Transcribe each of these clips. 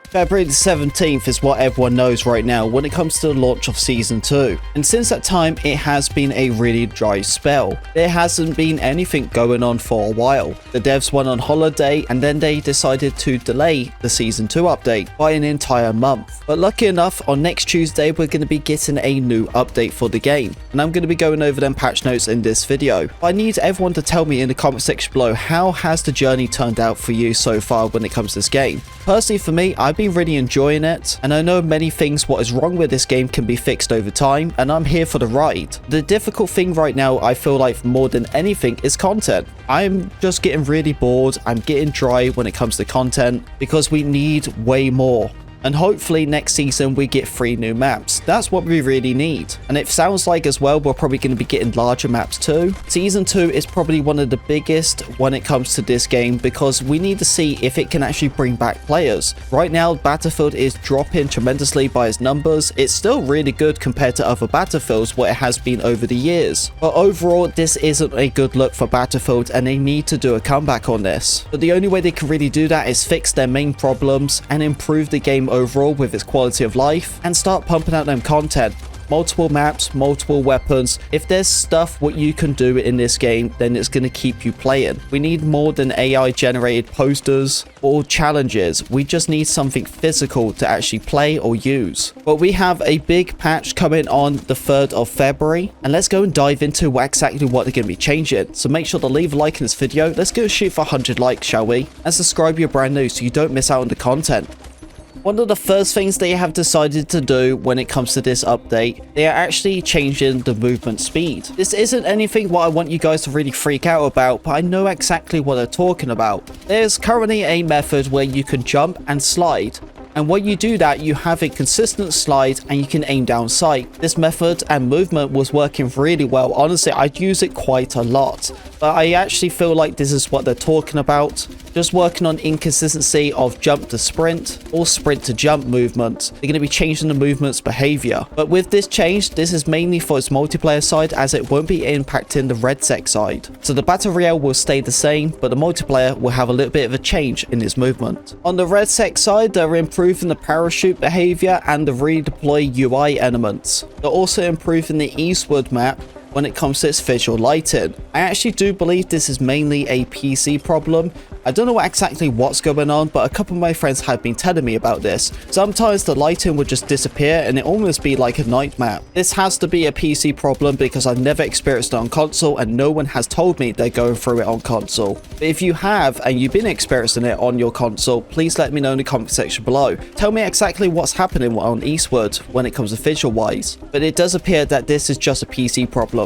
February the 17th is what everyone knows right now when it comes to the launch of Season 2. And since that time, it has been a really dry spell. There hasn't been anything going on for a while. The devs went on holiday and then they decided to delay the Season 2 update by an entire month. But lucky enough, on next Tuesday, we're going to be getting a new update for the game. And I'm going to be going over them patch notes in this video. But I need everyone to tell me in the comment section below, how has the journey turned out for you so far when it comes to this game? Personally, for me, I've been really enjoying it, and I know many things what is wrong with this game can be fixed over time, and I'm here for the ride. The difficult thing right now, I feel like more than anything, is content. I'm just getting really bored. I'm getting dry when it comes to content because we need way more. And hopefully next season we get 3 new maps. That's what we really need. And it sounds like as well we're probably going to be getting larger maps too. Season 2 is probably one of the biggest when it comes to this game because we need to see if it can actually bring back players. Right now Battlefield is dropping tremendously by its numbers. It's still really good compared to other Battlefields what it has been over the years. But overall this isn't a good look for Battlefield and they need to do a comeback on this. But the only way they can really do that is fix their main problems and improve the game overall with its quality of life and start pumping out them content. Multiple maps, multiple weapons. If there's stuff what you can do in this game, then it's going to keep you playing. We need more than AI generated posters or challenges. We just need something physical to actually play or use. But we have a big patch coming on the 3rd of February, and let's go and dive into exactly what they're going to be changing. So make sure to leave a like in this video. Let's go shoot for 100 likes, shall we? And subscribe if you're brand new so you don't miss out on the content. One of the first things they have decided to do when it comes to this update, they are actually changing the movement speed. This isn't anything what I want you guys to really freak out about, but I know exactly what they're talking about. There's currently a method where you can jump and slide. And when you do that, you have a consistent slide and you can aim down sight. This method and movement was working really well. Honestly, I'd use it quite a lot. But I actually feel like this is what they're talking about. Just working on inconsistency of jump to sprint or sprint to jump movement. They're going to be changing the movement's behavior. But with this change, this is mainly for its multiplayer side as it won't be impacting the red sec side. So the battle royale will stay the same, but the multiplayer will have a little bit of a change in its movement. On the red sec side, they're improving the parachute behavior and the redeploy UI elements. They're also improving the eastward map when it comes to its visual lighting. I actually do believe this is mainly a PC problem. I don't know exactly what's going on, but a couple of my friends have been telling me about this. Sometimes the lighting would just disappear and it almost be like a night map. This has to be a PC problem because I've never experienced it on console and no one has told me they're going through it on console. But if you have and you've been experiencing it on your console, please let me know in the comment section below. Tell me exactly what's happening on Eastward when it comes to visual wise. But it does appear that this is just a PC problem.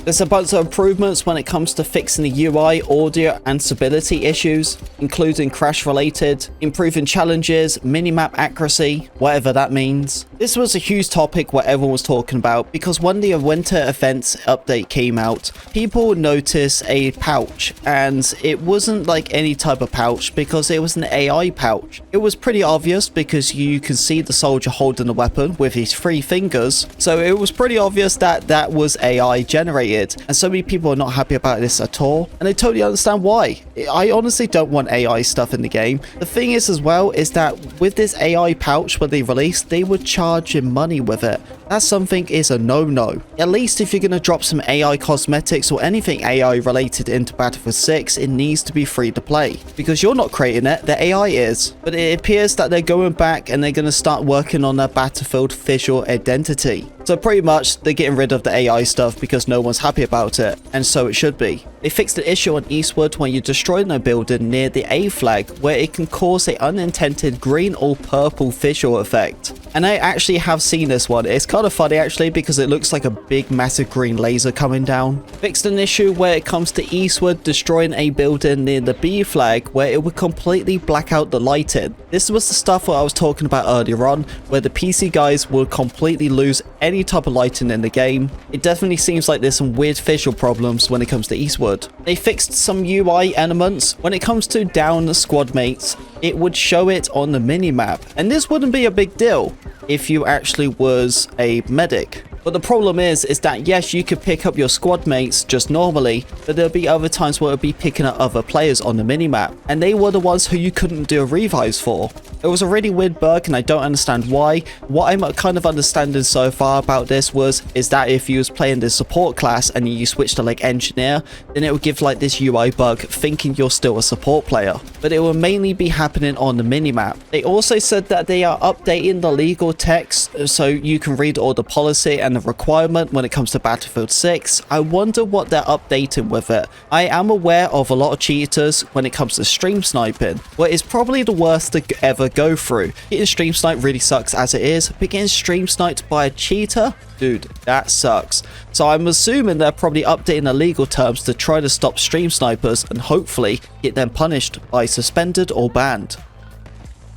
There's a bunch of improvements when it comes to fixing the UI, audio and stability issues, including crash related, improving challenges, minimap accuracy, whatever that means. This was a huge topic what everyone was talking about because when the winter events update came out, people noticed a pouch and it wasn't like any type of pouch because it was an AI pouch. It was pretty obvious because you can see the soldier holding the weapon with his 3 fingers. So it was pretty obvious that that was AI generated. And so many people are not happy about this at all, and I totally understand why. I honestly don't want AI stuff in the game. The thing is as well is that with this AI pouch when they released, they would charge you money with it. That's something is a no-no. At least if you're going to drop some AI cosmetics or anything AI related into Battlefield 6, it needs to be free to play. Because you're not creating it, the AI is. But it appears that they're going back and they're going to start working on their Battlefield visual identity. So pretty much they're getting rid of the AI stuff because no one's happy about it, and so it should be. They fixed the issue on Eastward when you destroy a building near the A flag where it can cause an unintended green or purple visual effect. And I actually have seen this one. It's kind of funny actually because it looks like a big massive green laser coming down. Fixed an issue where it comes to Eastward destroying a building near the B flag where it would completely black out the lighting. This was the stuff what I was talking about earlier on where the PC guys would completely lose any type of lighting in the game. It definitely seems like there's some weird visual problems when it comes to Eastward. They fixed some UI elements. When it comes to down squad mates, it would show it on the minimap. And this wouldn't be a big deal if you actually was a medic. But the problem is that yes, you could pick up your squad mates just normally, but there'll be other times where it'll be picking up other players on the minimap, and they were the ones who you couldn't do revives for. It was a really weird bug, and I don't understand why. What I'm kind of understanding so far about this is that if you was playing the support class and you switch to like engineer, then it would give like this UI bug thinking you're still a support player, but it will mainly be happening on the minimap. They also said that they are updating the legal text so you can read all the policy and the requirement when it comes to Battlefield 6. I wonder what they're updating with it. I am aware of a lot of cheaters when it comes to stream sniping, where it's probably the worst to ever go through. Getting stream sniped really sucks as it is, but getting stream sniped by a cheater, dude, that sucks. So I'm assuming they're probably updating the legal terms to try to stop stream snipers and hopefully get them punished by suspended or banned.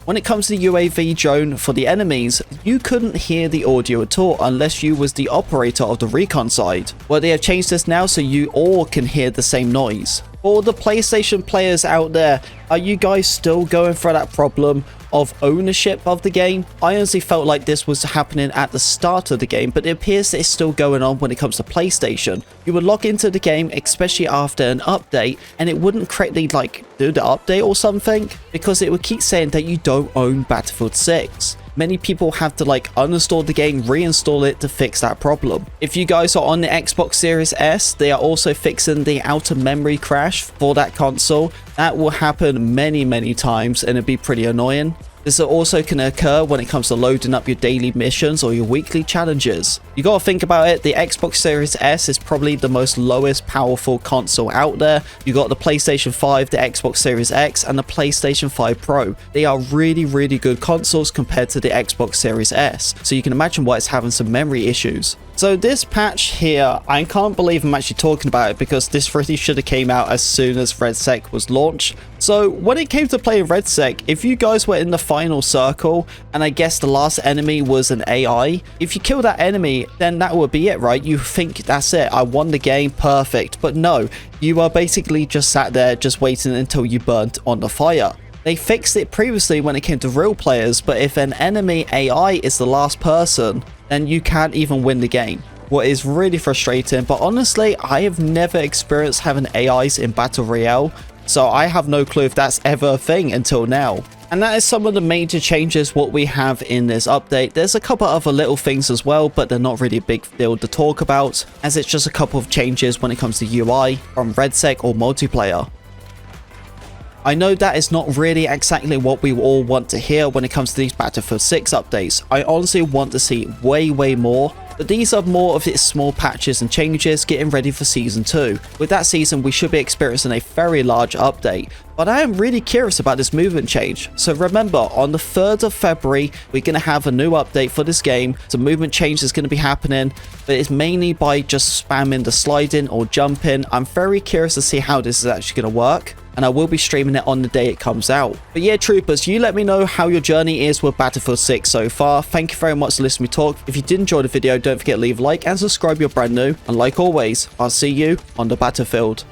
When it comes to the UAV drone for the enemies, you couldn't hear the audio at all unless you was the operator of the recon side. Well, they have changed this now so you all can hear the same noise. For all the PlayStation players out there, are you guys still going for that problem of ownership of the game? I honestly felt like this was happening at the start of the game, but it appears that it's still going on when it comes to PlayStation. You would log into the game, especially after an update, and it wouldn't correctly like do the update or something, because it would keep saying that you don't own Battlefield 6. Many people have to like uninstall the game, reinstall it to fix that problem. If you guys are on the Xbox Series S, they are also fixing the outer memory crash for that console. That will happen many times and it'd be pretty annoying. This also can occur when it comes to loading up your daily missions or your weekly challenges. You gotta think about it, the Xbox Series S is probably the most lowest powerful console out there. You got the PlayStation 5, the Xbox Series X, and the PlayStation 5 Pro. They are really good consoles compared to the Xbox Series S, so you can imagine why it's having some memory issues. So this patch here, I can't believe I'm actually talking about it because this really should have came out as soon as RedSec was launched. So when it came to playing RedSec, if you guys were in the final circle, and I guess the last enemy was an AI, if you kill that enemy, then that would be it, right? You think that's it, I won the game, perfect. But no, you are basically just sat there just waiting until you burnt on the fire. They fixed it previously when it came to real players, but if an enemy AI is the last person, then you can't even win the game. What is really frustrating, but honestly, I have never experienced having AIs in Battle Royale, so I have no clue if that's ever a thing until now. And that is some of the major changes what we have in this update. There's a couple other little things as well, but they're not really a big deal to talk about, as it's just a couple of changes when it comes to UI from RedSec or multiplayer. I know that is not really exactly what we all want to hear when it comes to these Battlefield 6 updates. I honestly want to see way more, but these are more of its small patches and changes getting ready for Season 2. With that season, we should be experiencing a very large update, but I am really curious about this movement change. So remember, on the 3rd of February, we're going to have a new update for this game. Some movement change is going to be happening, but it's mainly by just spamming the sliding or jumping. I'm very curious to see how this is actually going to work, and I will be streaming it on the day it comes out. But yeah, troopers, you let me know how your journey is with Battlefield 6 so far. Thank you very much for listening to me talk. If you did enjoy the video, don't forget to leave a like and subscribe if you're brand new. And like always, I'll see you on the battlefield.